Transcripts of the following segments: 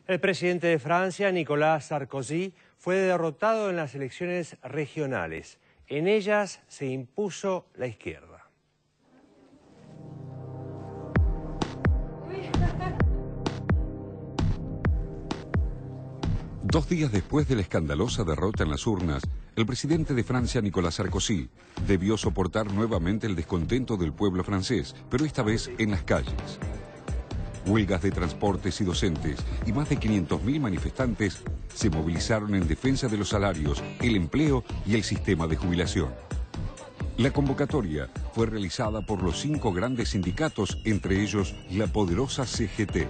El presidente de Francia, Nicolas Sarkozy, fue derrotado en las elecciones regionales. En ellas se impuso la izquierda. Dos días después de la escandalosa derrota en las urnas, el presidente de Francia, Nicolas Sarkozy, debió soportar nuevamente el descontento del pueblo francés, pero esta vez en las calles. Huelgas de transportes y docentes y más de 500.000 manifestantes se movilizaron en defensa de los salarios, el empleo y el sistema de jubilación. La convocatoria fue realizada por los 5 grandes sindicatos, entre ellos la poderosa CGT.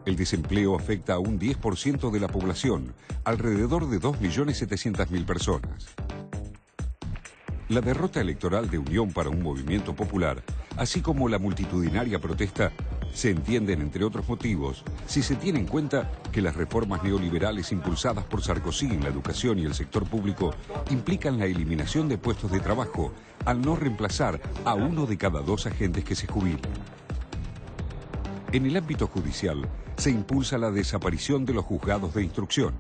El desempleo afecta a un 10% de la población, alrededor de 2.700.000 personas. La derrota electoral de Unión para un Movimiento Popular, así como la multitudinaria protesta, se entienden, entre otros motivos, si se tiene en cuenta que las reformas neoliberales impulsadas por Sarkozy en la educación y el sector público implican la eliminación de puestos de trabajo, al no reemplazar a 1 de cada 2 agentes que se jubilan. En el ámbito judicial, se impulsa la desaparición de los juzgados de instrucción.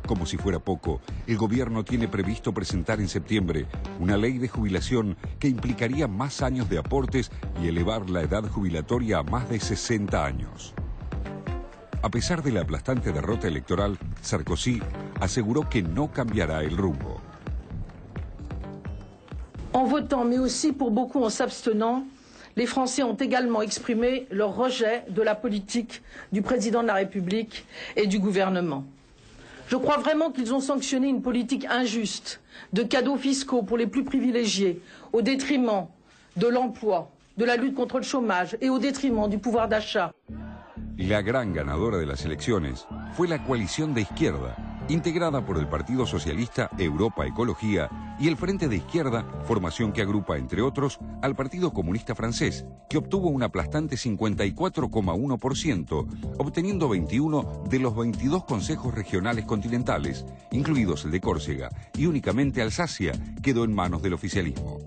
Como si fuera poco, el gobierno tiene previsto presentar en septiembre una ley de jubilación que implicaría más años de aportes y elevar la edad jubilatoria a más de 60 años. A pesar de la aplastante derrota electoral, Sarkozy aseguró que no cambiará el rumbo. En votant, mais aussi pour beaucoup en s'abstenant, les Français ont également exprimé leur rejet de la politique du président de la République et du gouvernement. Je crois vraiment qu'ils ont sanctionné une politique injuste de cadeaux fiscaux pour les plus privilégiés, au détriment de l'emploi, de la lutte contre le chômage et au détriment du pouvoir d'achat. La gran ganadora de las elecciones fue la coalición de izquierda, integrada por el Partido Socialista Europa Ecología y el Frente de Izquierda, formación que agrupa, entre otros, al Partido Comunista Francés, que obtuvo un aplastante 54,1%, obteniendo 21 de los 22 consejos regionales continentales, incluidos el de Córcega, y únicamente Alsacia quedó en manos del oficialismo.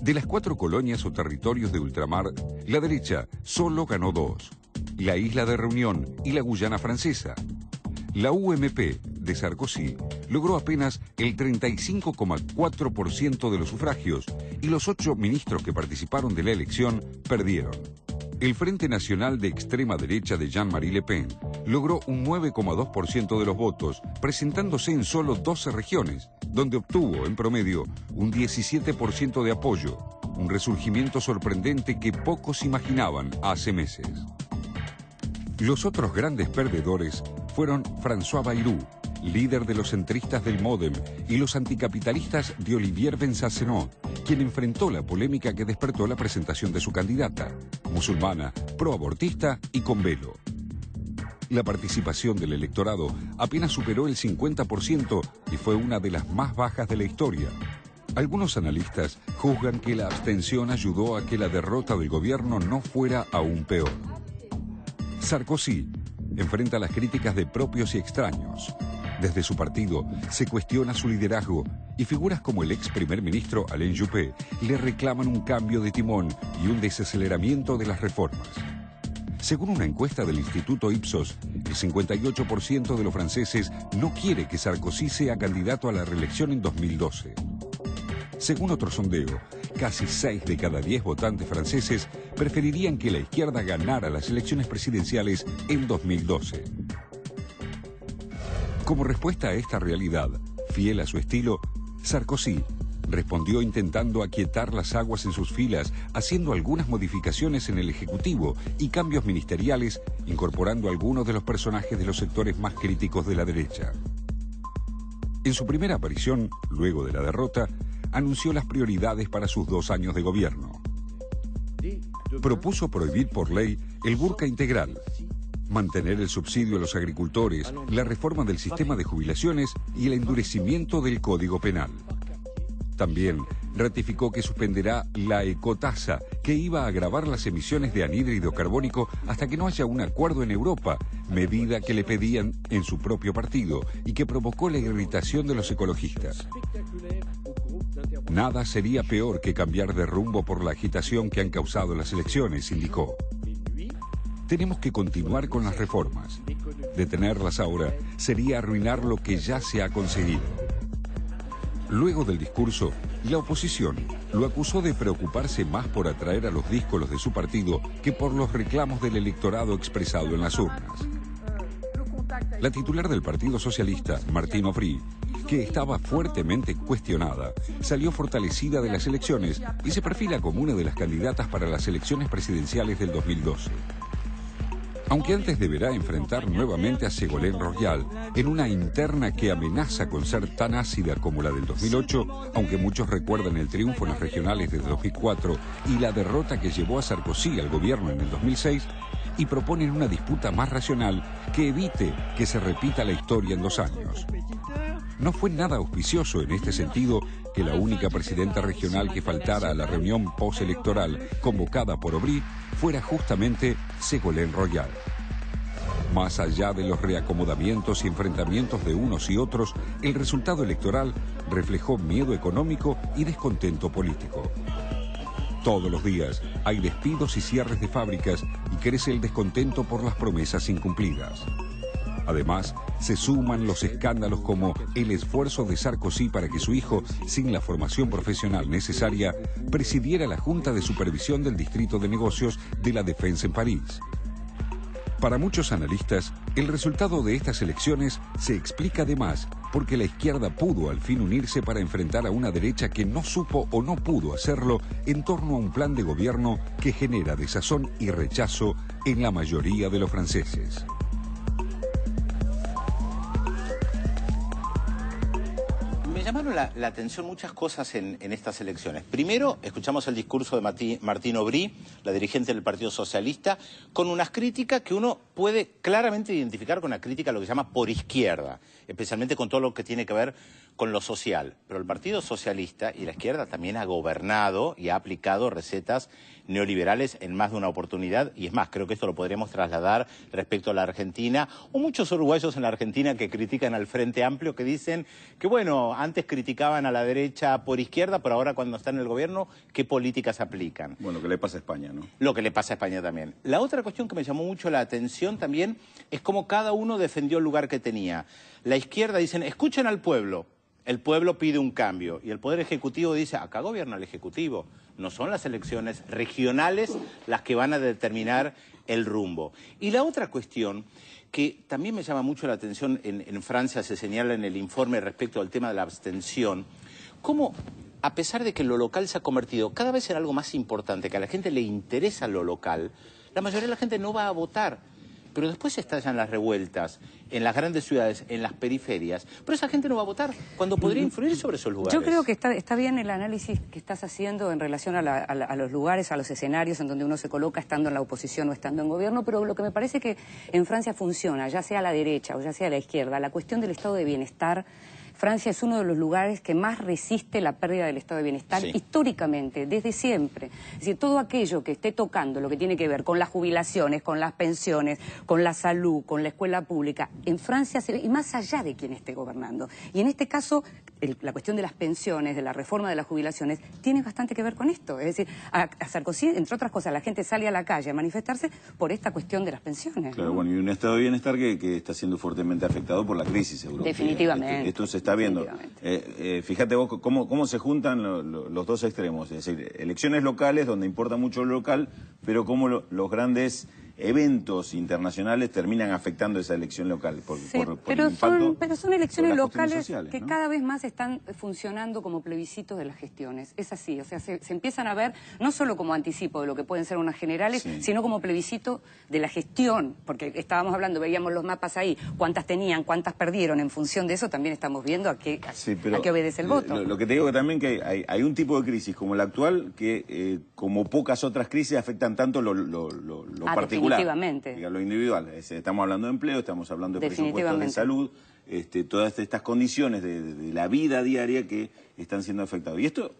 De las 4 colonias o territorios de ultramar, la derecha solo ganó 2, la isla de Reunión y la Guyana Francesa. La UMP de Sarkozy logró apenas el 35,4% de los sufragios y los 8 ministros que participaron de la elección perdieron. El Frente Nacional de Extrema Derecha de Jean-Marie Le Pen logró un 9,2% de los votos, presentándose en solo 12 regiones, donde obtuvo, en promedio, un 17% de apoyo, un resurgimiento sorprendente que pocos imaginaban hace meses. Los otros grandes perdedores fueron François Bayrou, líder de los centristas del MoDem, y los anticapitalistas de Olivier Besancenot, quien enfrentó la polémica que despertó la presentación de su candidata, musulmana, proabortista y con velo. La participación del electorado apenas superó el 50% y fue una de las más bajas de la historia. Algunos analistas juzgan que la abstención ayudó a que la derrota del gobierno no fuera aún peor. Sarkozy enfrenta las críticas de propios y extraños. Desde su partido se cuestiona su liderazgo y figuras como el ex primer ministro Alain Juppé le reclaman un cambio de timón y un desaceleramiento de las reformas. Según una encuesta del Instituto Ipsos, el 58% de los franceses no quiere que Sarkozy sea candidato a la reelección en 2012. Según otro sondeo, casi 6 de cada 10 votantes franceses preferirían que la izquierda ganara las elecciones presidenciales en 2012. Como respuesta a esta realidad, fiel a su estilo, Sarkozy respondió intentando aquietar las aguas en sus filas, haciendo algunas modificaciones en el Ejecutivo y cambios ministeriales, incorporando algunos de los personajes de los sectores más críticos de la derecha. En su primera aparición, luego de la derrota, anunció las prioridades para sus 2 años de gobierno. Propuso prohibir por ley el burka integral, mantener el subsidio a los agricultores, la reforma del sistema de jubilaciones y el endurecimiento del Código Penal. También ratificó que suspenderá la ecotasa, que iba a agravar las emisiones de anhídrido carbónico hasta que no haya un acuerdo en Europa, medida que le pedían en su propio partido y que provocó la irritación de los ecologistas. Nada sería peor que cambiar de rumbo por la agitación que han causado las elecciones, indicó. tenemos que continuar con las reformas. Detenerlas ahora sería arruinar lo que ya se ha conseguido. Luego del discurso, la oposición lo acusó de preocuparse más por atraer a los díscolos de su partido que por los reclamos del electorado expresado en las urnas. La titular del Partido Socialista, Martine Aubry, que estaba fuertemente cuestionada, salió fortalecida de las elecciones y se perfila como una de las candidatas para las elecciones presidenciales del 2012. Aunque antes deberá enfrentar nuevamente a Ségolène Royal en una interna que amenaza con ser tan ácida como la del 2008, aunque muchos recuerdan el triunfo en las regionales de 2004 y la derrota que llevó a Sarkozy al gobierno en el 2006, y proponen una disputa más racional que evite que se repita la historia en 2 años. No fue nada auspicioso en este sentido que la única presidenta regional que faltara a la reunión postelectoral convocada por Aubry fuera justamente Ségolène Royal. Más allá de los reacomodamientos y enfrentamientos de unos y otros, el resultado electoral reflejó miedo económico y descontento político. Todos los días hay despidos y cierres de fábricas y crece el descontento por las promesas incumplidas. Además, se suman los escándalos como el esfuerzo de Sarkozy para que su hijo, sin la formación profesional necesaria, presidiera la Junta de Supervisión del Distrito de Negocios de la Défense en París. Para muchos analistas, el resultado de estas elecciones se explica además porque la izquierda pudo al fin unirse para enfrentar a una derecha que no supo o no pudo hacerlo en torno a un plan de gobierno que genera desazón y rechazo en la mayoría de los franceses. Me llamaron la atención muchas cosas en estas elecciones. Primero, escuchamos el discurso de Martine Aubry, la dirigente del Partido Socialista, con unas críticas que uno puede claramente identificar con una crítica a lo que se llama por izquierda, especialmente con todo lo que tiene que ver con lo social. Pero el Partido Socialista y la izquierda también ha gobernado y ha aplicado recetas neoliberales en más de una oportunidad, y es más, creo que esto lo podríamos trasladar respecto a la Argentina, o muchos uruguayos en la Argentina que critican al Frente Amplio, que dicen que bueno, antes criticaban a la derecha por izquierda, pero ahora cuando están en el gobierno, ¿qué políticas aplican? Bueno, lo que le pasa a España, ¿no? Lo que le pasa a España también. La otra cuestión que me llamó mucho la atención también es cómo cada uno defendió el lugar que tenía. La izquierda dicen, escuchen al pueblo. El pueblo pide un cambio y el Poder Ejecutivo dice, acá gobierna el Ejecutivo, no son las elecciones regionales las que van a determinar el rumbo. Y la otra cuestión que también me llama mucho la atención, en Francia se señala en el informe respecto al tema de la abstención, cómo a pesar de que lo local se ha convertido cada vez en algo más importante, que a la gente le interesa lo local, la mayoría de la gente no va a votar. Pero después estallan las revueltas en las grandes ciudades, en las periferias. Pero esa gente no va a votar cuando podría influir sobre esos lugares. Yo creo que está bien el análisis que estás haciendo en relación a los lugares, a los escenarios en donde uno se coloca estando en la oposición o estando en gobierno, pero lo que me parece que en Francia funciona, ya sea a la derecha o ya sea a la izquierda, la cuestión del estado de bienestar. Francia es uno de los lugares que más resiste la pérdida del estado de bienestar históricamente, desde siempre. Es decir, todo aquello que esté tocando lo que tiene que ver con las jubilaciones, con las pensiones, con la salud, con la escuela pública, en Francia se ve, y más allá de quien esté gobernando. Y en este caso, la cuestión de las pensiones, de la reforma de las jubilaciones, tiene bastante que ver con esto. Es decir, a Sarkozy, entre otras cosas, la gente sale a la calle a manifestarse por esta cuestión de las pensiones. Claro, bueno, y un estado de bienestar que está siendo fuertemente afectado por la crisis europea. Definitivamente. Esto se está viendo. Fíjate vos cómo se juntan los dos extremos. Es decir, elecciones locales donde importa mucho lo local, pero cómo los grandes eventos internacionales terminan afectando esa elección local. Pero son elecciones locales sociales, que cada vez más están funcionando como plebiscitos de las gestiones. Es así, o sea, se empiezan a ver no solo como anticipo de lo que pueden ser unas generales, sino como plebiscito de la gestión, porque estábamos hablando, veíamos los mapas ahí, cuántas tenían, cuántas perdieron, en función de eso también estamos viendo a qué obedece el voto. Lo que te digo que también que hay un tipo de crisis como la actual que, como pocas otras crisis, afectan tanto lo particular. Definitivamente. Lo individual. Estamos hablando de empleo, estamos hablando de presupuestos de salud, todas estas condiciones de la vida diaria que están siendo afectadas. Y esto,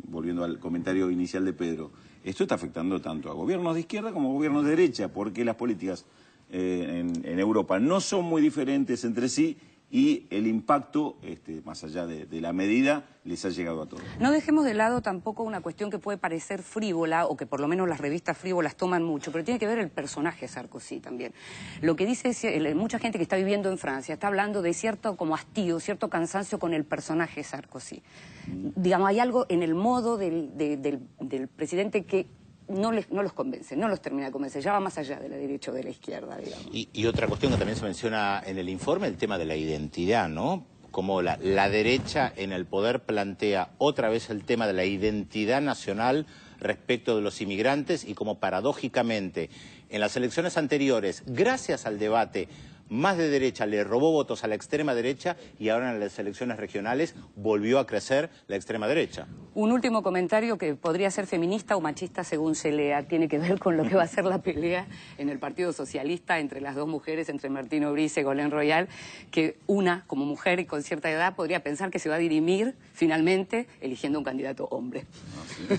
volviendo al comentario inicial de Pedro, esto está afectando tanto a gobiernos de izquierda como a gobiernos de derecha, porque las políticas en Europa no son muy diferentes entre sí y el impacto, más allá de la medida, les ha llegado a todos. No dejemos de lado tampoco una cuestión que puede parecer frívola, o que por lo menos las revistas frívolas toman mucho, pero tiene que ver el personaje Sarkozy también. Lo que dice mucha gente que está viviendo en Francia está hablando de cierto como hastío, cierto cansancio con el personaje Sarkozy. Digamos, hay algo en el modo del presidente que no los convence, no los termina de convencer, ya va más allá de la derecha o de la izquierda, digamos. Y otra cuestión que también se menciona en el informe, el tema de la identidad, ¿no? Como la derecha en el poder plantea otra vez el tema de la identidad nacional respecto de los inmigrantes y como paradójicamente en las elecciones anteriores, gracias al debate, más de derecha le robó votos a la extrema derecha y ahora en las elecciones regionales volvió a crecer la extrema derecha. Un último comentario que podría ser feminista o machista según se lea, tiene que ver con lo que va a ser la pelea en el Partido Socialista entre las dos mujeres, entre Martine Aubry y Ségolène Royal, que una, como mujer y con cierta edad, podría pensar que se va a dirimir finalmente eligiendo un candidato hombre.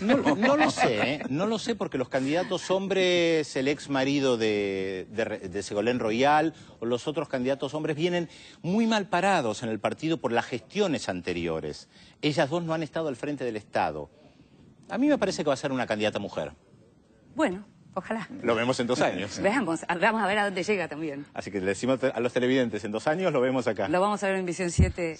No lo sé, no lo sé porque los candidatos hombres, el ex marido de Ségolène Royal o los otros candidatos hombres vienen muy mal parados en el partido por las gestiones anteriores. Ellas dos no han estado al frente del Estado. A mí me parece que va a ser una candidata mujer. Bueno, ojalá. Lo vemos en 2 años. Veamos, vamos a ver a dónde llega también. Así que le decimos a los televidentes, en 2 años lo vemos acá. Lo vamos a ver en Visión 7.